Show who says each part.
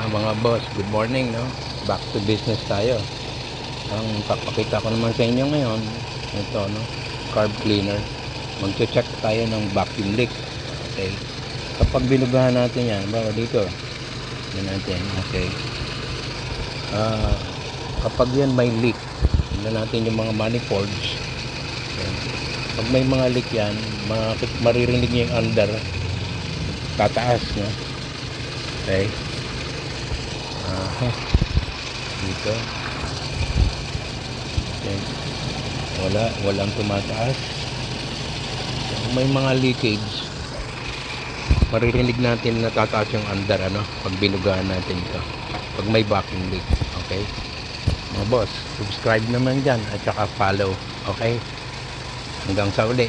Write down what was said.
Speaker 1: Mga boss, good morning, no? Back to business tayo. Ang papakita ko naman sa inyo ngayon, ito, no? Carb cleaner. Magche-check tayo ng vacuum leak. Okay. Kapag binugahan natin yan, bawa dito, yan natin, okay. Kapag yan may leak, tingnan natin yung mga manifolds. Okay. Pag may mga leak yan, maririnig nyo yung under, tataas, no? Okay. Dito. Okay. Walang tumataas. Kung may mga leakage, maririnig natin na tataas yung under, ano, pag binugahan natin ito. Pag may vacuum leak. Okay. Mga boss, subscribe naman dyan at saka follow. Okay. Hanggang sa uli.